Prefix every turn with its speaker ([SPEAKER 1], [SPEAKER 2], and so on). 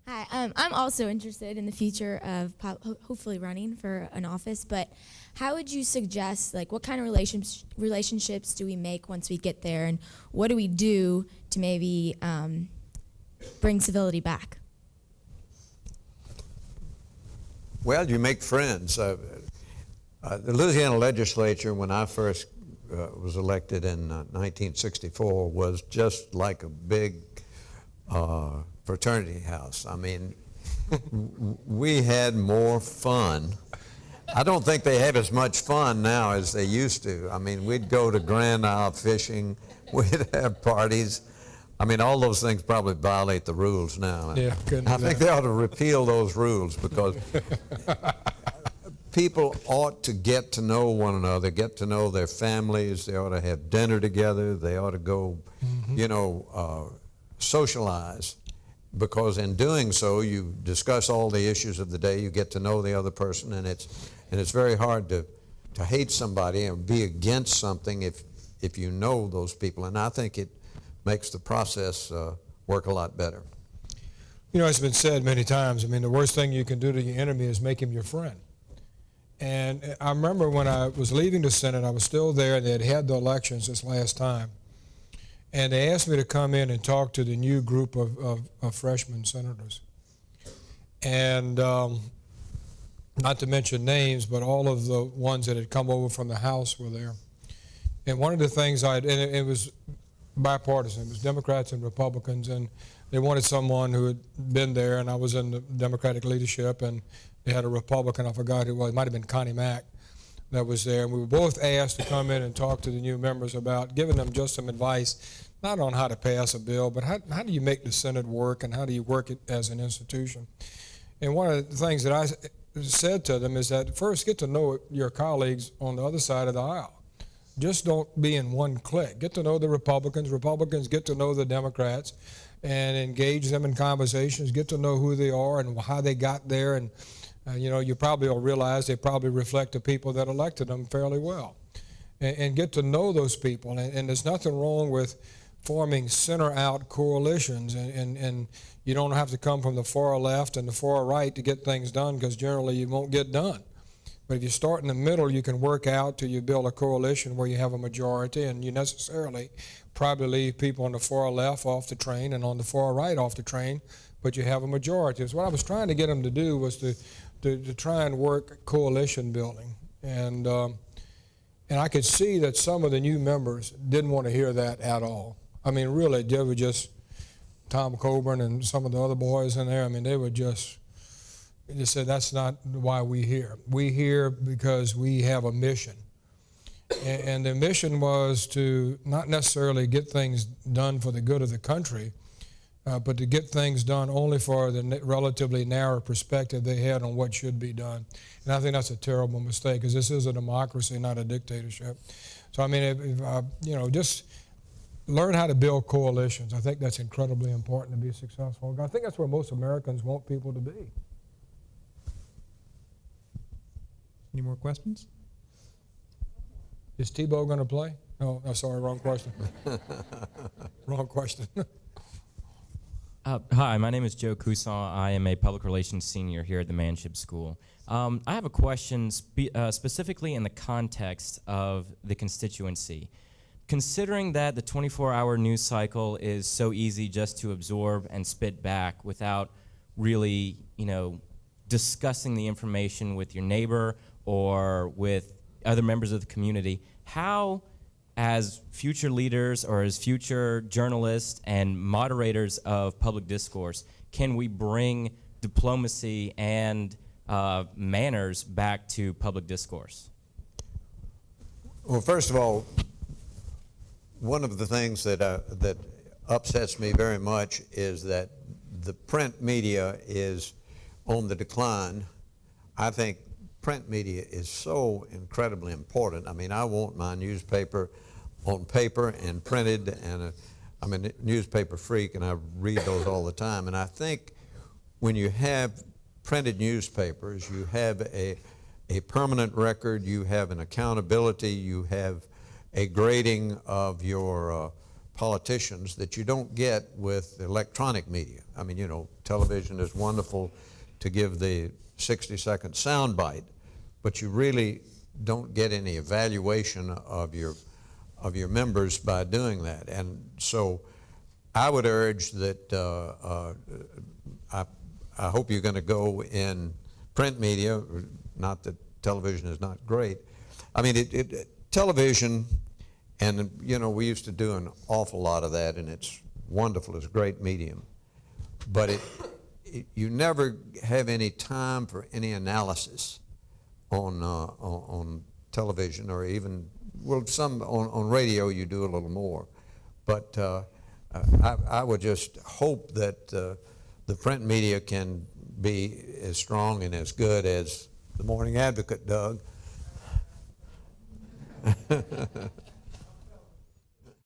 [SPEAKER 1] Hi, I'm also interested in the future of hopefully running for an office, but how would you suggest, like, what kind of relationships do we make once we get there, and what do we do to maybe bring civility back?
[SPEAKER 2] Well, you make friends. The Louisiana legislature, when I first was elected in 1964, was just like a big fraternity house. I mean, we had more fun. I don't think they have as much fun now as they used to. I mean, we'd go to Grand Isle fishing, we'd have parties. I mean, all those things probably violate the rules now.
[SPEAKER 3] Yeah,
[SPEAKER 2] I think they ought to repeal those rules, because people ought to get to know one another, get to know their families. They ought to have dinner together. They ought to go, socialize, because in doing so, you discuss all the issues of the day. You get to know the other person, and it's very hard to hate somebody and be against something if you know those people. And I think it makes the process work a lot better.
[SPEAKER 3] You know, it's been said many times, I mean, the worst thing you can do to your enemy is make him your friend. And I remember when I was leaving the Senate, I was still there, and they had the elections this last time. And they asked me to come in and talk to the new group of freshman senators. And not to mention names, but all of the ones that had come over from the House were there. And one of the things and it was bipartisan, it was Democrats and Republicans, and they wanted someone who had been there, and I was in the Democratic leadership, and they had a Republican, I forgot who it was, it might have been Connie Mack, that was there. And we were both asked to come in and talk to the new members about giving them just some advice, not on how to pass a bill, but how do you make the Senate work, and how do you work it as an institution. And one of the things that I said to them is that first, get to know your colleagues on the other side of the aisle. Just don't be in one clique. Get to know the Republicans. Republicans get to know the Democrats and engage them in conversations, get to know who they are and how they got there. And, you probably will realize they probably reflect the people that elected them fairly well. And get to know those people. And there's nothing wrong with forming center-out coalitions. And you don't have to come from the far left and the far right to get things done, because generally you won't get done. But if you start in the middle, you can work out till you build a coalition where you have a majority, and you necessarily probably leave people on the far left off the train and on the far right off the train, but you have a majority. So what I was trying to get them to do was to try and work coalition building. And I could see that some of the new members didn't want to hear that at all. I mean, really, they were just, Tom Coburn and some of the other boys in there, I mean, they were just, they said, that's not why we're here. We're here because we have a mission. And the mission was to not necessarily get things done for the good of the country, but to get things done only for the relatively narrow perspective they had on what should be done. And I think that's a terrible mistake, because this is a democracy, not a dictatorship. So, I mean, just learn how to build coalitions. I think that's incredibly important to be successful. I think that's where most Americans want people to be.
[SPEAKER 4] Any more questions?
[SPEAKER 3] Is Tebow going to play? No, sorry, wrong question. Wrong question.
[SPEAKER 5] Hi, my name is Joe Cousin. I am a public relations senior here at the Manship School. I have a question specifically in the context of the constituency. Considering that the 24-hour news cycle is so easy just to absorb and spit back without really, discussing the information with your neighbor or with other members of the community, how, as future leaders or as future journalists and moderators of public discourse, can we bring diplomacy and manners back to public discourse?
[SPEAKER 2] Well, first of all, one of the things that upsets me very much is that the print media is on the decline. I think print media is so incredibly important. I mean, I want my newspaper on paper and printed, and I'm a newspaper freak, and I read those all the time. And I think when you have printed newspapers, you have a permanent record, you have an accountability, you have a grading of your politicians that you don't get with electronic media. I mean, you know, television is wonderful to give the 60-second soundbite, but you really don't get any evaluation of your members by doing that. And so I would urge that I hope you're going to go in print media, not that television is not great. I mean, television, and you know, we used to do an awful lot of that, and it's wonderful, it's a great medium. But you never have any time for any analysis on television, or even, well, some on radio you do a little more. But I would just hope that the print media can be as strong and as good as the Morning Advocate, Doug.